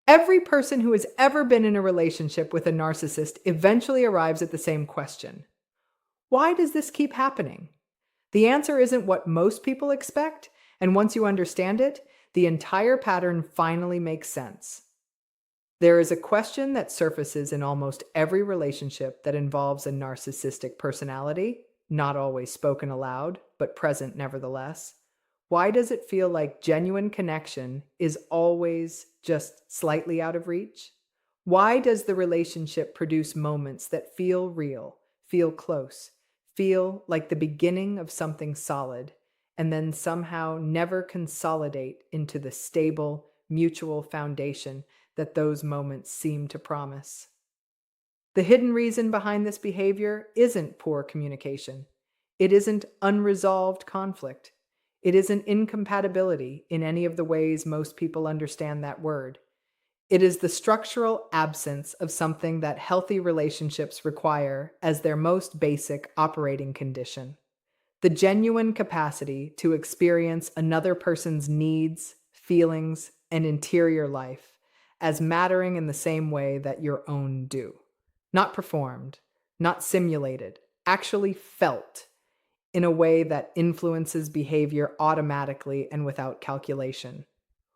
Every person who has ever been in a relationship with a narcissist eventually arrives at the same question. Why does this keep happening? The answer isn't what most people expect, and once you understand it, the entire pattern finally makes sense. There is a question that surfaces in almost every relationship that involves a narcissistic personality, not always spoken aloud, but present nevertheless. Why does it feel like genuine connection is always just slightly out of reach? Why does the relationship produce moments that feel real, feel close, feel like the beginning of something solid, and then somehow never consolidate into the stable, mutual foundation that those moments seem to promise? The hidden reason behind this behavior isn't poor communication. It isn't unresolved conflict. It isn't incompatibility in any of the ways most people understand that word. It is the structural absence of something that healthy relationships require as their most basic operating condition: the genuine capacity to experience another person's needs, feelings, and interior life as mattering in the same way that your own do. Not performed, not simulated, actually felt in a way that influences behavior automatically and without calculation.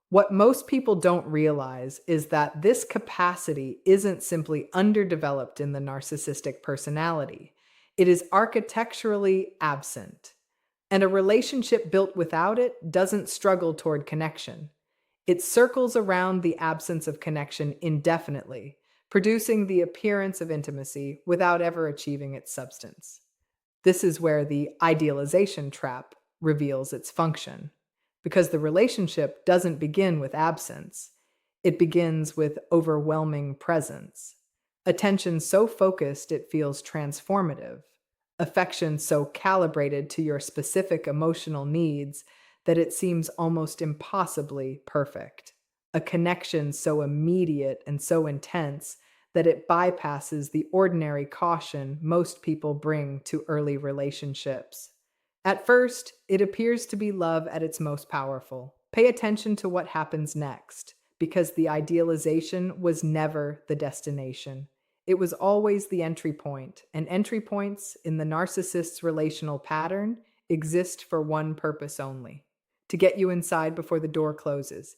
What most people don't realize is that this capacity isn't simply underdeveloped in the narcissistic personality, it is architecturally absent. And a relationship built without it doesn't struggle toward connection. It circles around the absence of connection indefinitely, producing the appearance of intimacy without ever achieving its substance. This is where the idealization trap reveals its function, because the relationship doesn't begin with absence, it begins with overwhelming presence. Attention so focused it feels transformative, affection so calibrated to your specific emotional needs that it seems almost impossibly perfect. A connection so immediate and so intense that it bypasses the ordinary caution most people bring to early relationships. At first, it appears to be love at its most powerful. Pay attention to what happens next, because the idealization was never the destination. It was always the entry point, and entry points in the narcissist's relational pattern exist for one purpose only: to get you inside before the door closes.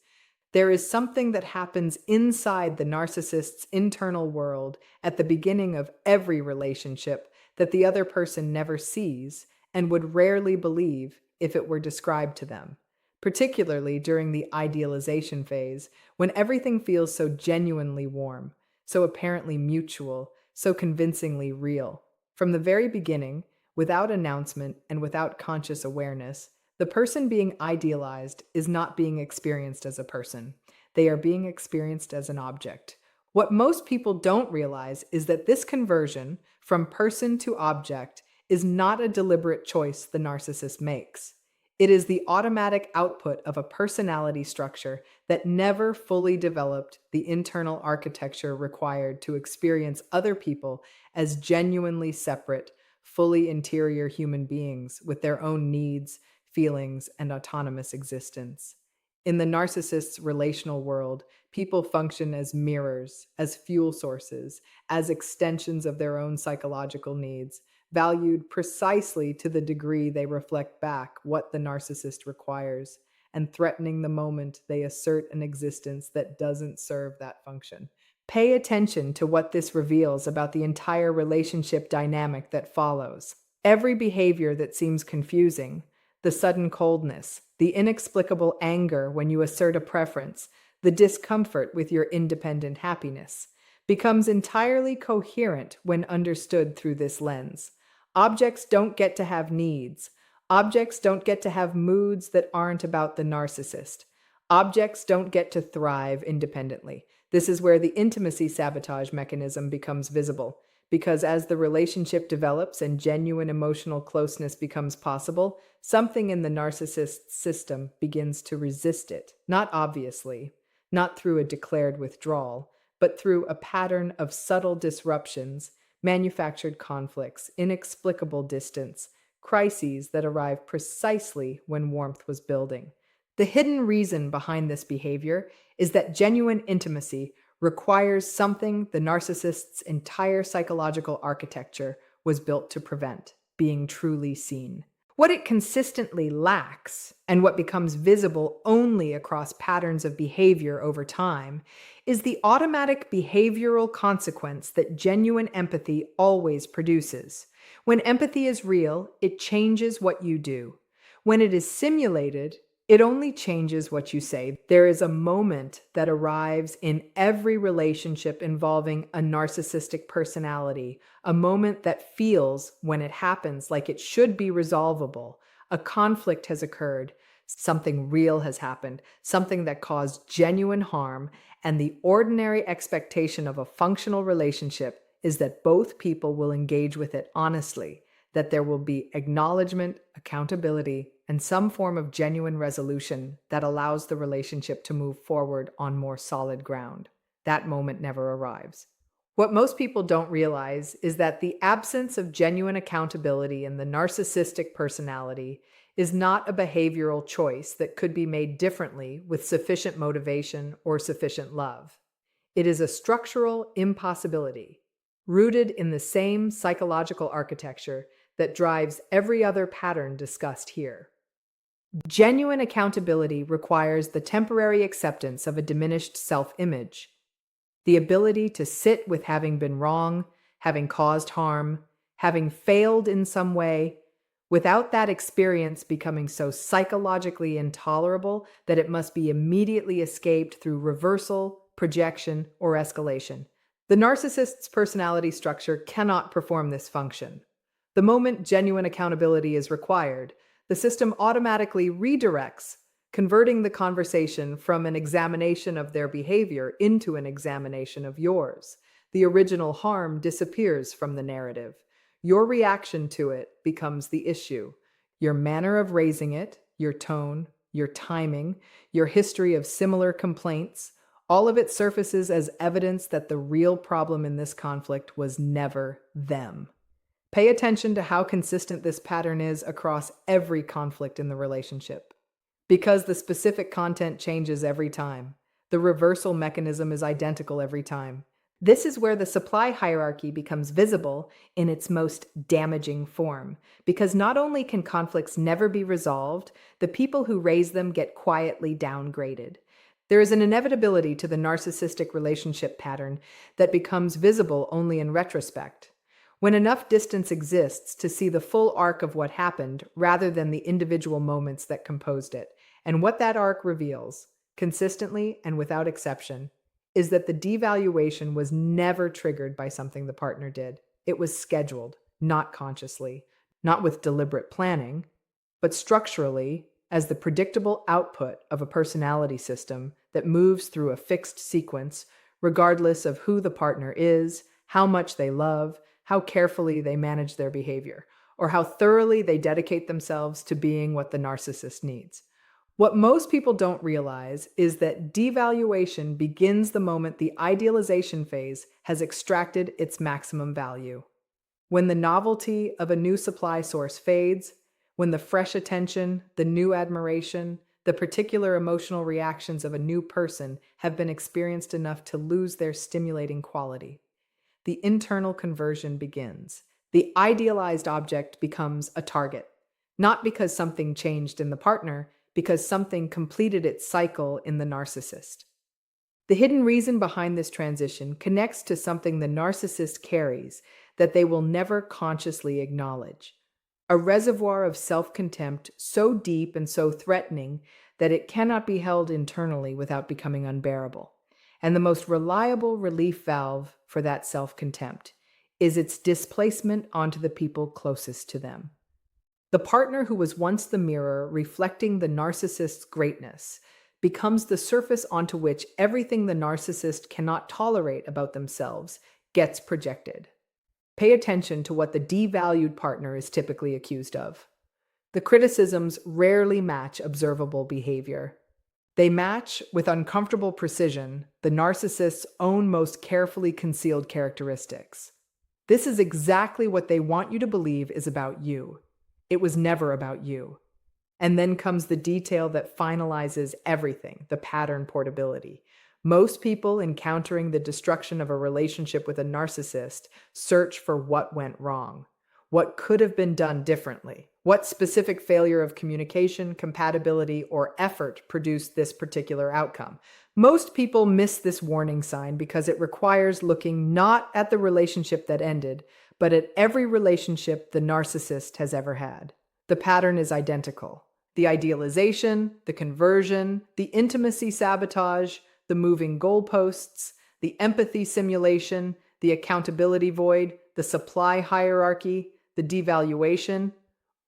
There is something that happens inside the narcissist's internal world at the beginning of every relationship that the other person never sees and would rarely believe if it were described to them, particularly during the idealization phase, when everything feels so genuinely warm, so apparently mutual, so convincingly real. From the very beginning, without announcement and without conscious awareness, the person being idealized is not being experienced as a person. They are being experienced as an object. What most people don't realize is that this conversion from person to object is not a deliberate choice the narcissist makes. It is the automatic output of a personality structure that never fully developed the internal architecture required to experience other people as genuinely separate, fully interior human beings with their own needs, feelings, and autonomous existence. In the narcissist's relational world, people function as mirrors, as fuel sources, as extensions of their own psychological needs, valued precisely to the degree they reflect back what the narcissist requires, and threatening the moment they assert an existence that doesn't serve that function. Pay attention to what this reveals about the entire relationship dynamic that follows. Every behavior that seems confusing, the sudden coldness, the inexplicable anger when you assert a preference, the discomfort with your independent happiness, becomes entirely coherent when understood through this lens. Objects don't get to have needs. Objects don't get to have moods that aren't about the narcissist. Objects don't get to thrive independently. This is where the intimacy sabotage mechanism becomes visible, because as the relationship develops and genuine emotional closeness becomes possible, something in the narcissist's system begins to resist it, not obviously, not through a declared withdrawal, but through a pattern of subtle disruptions, manufactured conflicts, inexplicable distance, crises that arrive precisely when warmth was building. The hidden reason behind this behavior is that genuine intimacy requires something the narcissist's entire psychological architecture was built to prevent: being truly seen. What it consistently lacks, and what becomes visible only across patterns of behavior over time, is the automatic behavioral consequence that genuine empathy always produces. When empathy is real, it changes what you do. When it is simulated, it only changes what you say. There is a moment that arrives in every relationship involving a narcissistic personality, a moment that feels, when it happens, like it should be resolvable. A conflict has occurred, something real has happened, something that caused genuine harm, and the ordinary expectation of a functional relationship is that both people will engage with it honestly, that there will be acknowledgement, accountability, and some form of genuine resolution that allows the relationship to move forward on more solid ground. That moment never arrives. What most people don't realize is that the absence of genuine accountability in the narcissistic personality is not a behavioral choice that could be made differently with sufficient motivation or sufficient love. It is a structural impossibility, rooted in the same psychological architecture that drives every other pattern discussed here. Genuine accountability requires the temporary acceptance of a diminished self-image, the ability to sit with having been wrong, having caused harm, having failed in some way, without that experience becoming so psychologically intolerable that it must be immediately escaped through reversal, projection, or escalation. The narcissist's personality structure cannot perform this function. The moment genuine accountability is required, the system automatically redirects, converting the conversation from an examination of their behavior into an examination of yours. The original harm disappears from the narrative. Your reaction to it becomes the issue. Your manner of raising it, your tone, your timing, your history of similar complaints, all of it surfaces as evidence that the real problem in this conflict was never them. Pay attention to how consistent this pattern is across every conflict in the relationship. Because the specific content changes every time, the reversal mechanism is identical every time. This is where the supply hierarchy becomes visible in its most damaging form, because not only can conflicts never be resolved, the people who raise them get quietly downgraded. There is an inevitability to the narcissistic relationship pattern that becomes visible only in retrospect. When enough distance exists to see the full arc of what happened rather than the individual moments that composed it. And what that arc reveals, consistently and without exception, is that the devaluation was never triggered by something the partner did. It was scheduled, not consciously, not with deliberate planning, but structurally as the predictable output of a personality system that moves through a fixed sequence, regardless of who the partner is, how much they love, how carefully they manage their behavior, or how thoroughly they dedicate themselves to being what the narcissist needs. What most people don't realize is that devaluation begins the moment the idealization phase has extracted its maximum value. When the novelty of a new supply source fades, when the fresh attention, the new admiration, the particular emotional reactions of a new person have been experienced enough to lose their stimulating quality, the internal conversion begins. The idealized object becomes a target, not because something changed in the partner, because something completed its cycle in the narcissist. The hidden reason behind this transition connects to something the narcissist carries that they will never consciously acknowledge: a reservoir of self-contempt so deep and so threatening that it cannot be held internally without becoming unbearable. And the most reliable relief valve for that self-contempt is its displacement onto the people closest to them. The partner who was once the mirror reflecting the narcissist's greatness becomes the surface onto which everything the narcissist cannot tolerate about themselves gets projected. Pay attention to what the devalued partner is typically accused of. The criticisms rarely match observable behavior. They match, with uncomfortable precision, the narcissist's own most carefully concealed characteristics. This is exactly what they want you to believe is about you. It was never about you. And then comes the detail that finalizes everything, the pattern portability. Most people encountering the destruction of a relationship with a narcissist search for what went wrong, what could have been done differently, what specific failure of communication, compatibility, or effort produced this particular outcome. Most people miss this warning sign because it requires looking not at the relationship that ended, but at every relationship the narcissist has ever had. The pattern is identical. The idealization, the conversion, the intimacy sabotage, the moving goalposts, the empathy simulation, the accountability void, the supply hierarchy, the devaluation,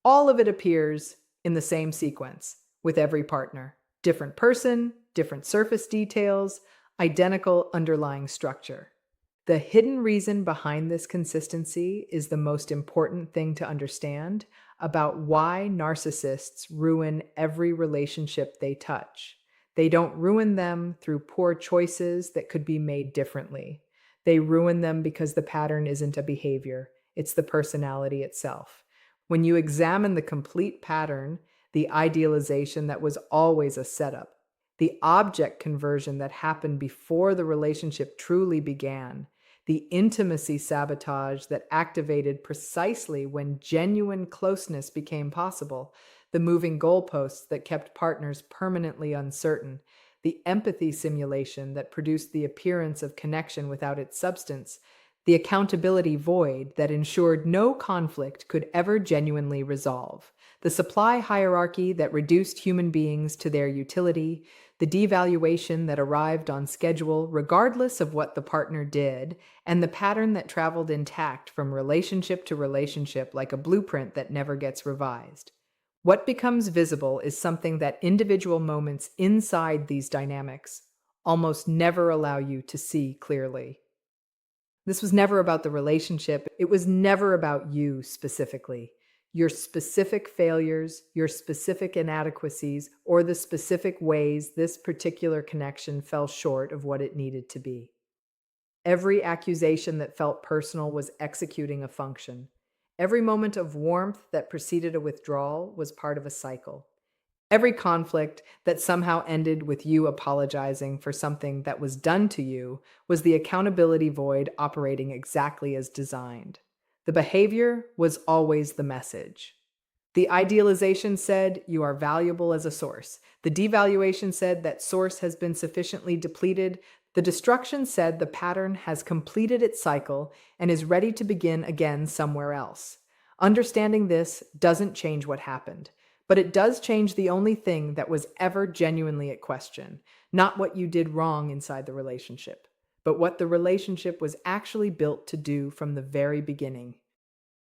all of it appears in the same sequence with every partner. Different person, different surface details, identical underlying structure. The hidden reason behind this consistency is the most important thing to understand about why narcissists ruin every relationship they touch. They don't ruin them through poor choices that could be made differently. They ruin them because the pattern isn't a behavior, it's the personality itself. When you examine the complete pattern, the idealization that was always a setup, the object conversion that happened before the relationship truly began, the intimacy sabotage that activated precisely when genuine closeness became possible, the moving goalposts that kept partners permanently uncertain, the empathy simulation that produced the appearance of connection without its substance, the accountability void that ensured no conflict could ever genuinely resolve, the supply hierarchy that reduced human beings to their utility, the devaluation that arrived on schedule regardless of what the partner did, and the pattern that traveled intact from relationship to relationship like a blueprint that never gets revised. What becomes visible is something that individual moments inside these dynamics almost never allow you to see clearly. This was never about the relationship. It was never about you specifically. Your specific failures, your specific inadequacies, or the specific ways this particular connection fell short of what it needed to be. Every accusation that felt personal was executing a function. Every moment of warmth that preceded a withdrawal was part of a cycle. Every conflict that somehow ended with you apologizing for something that was done to you was the accountability void operating exactly as designed. The behavior was always the message. The idealization said you are valuable as a source. The devaluation said that source has been sufficiently depleted. The destruction said the pattern has completed its cycle and is ready to begin again somewhere else. Understanding this doesn't change what happened. But it does change the only thing that was ever genuinely at question, not what you did wrong inside the relationship, but what the relationship was actually built to do from the very beginning.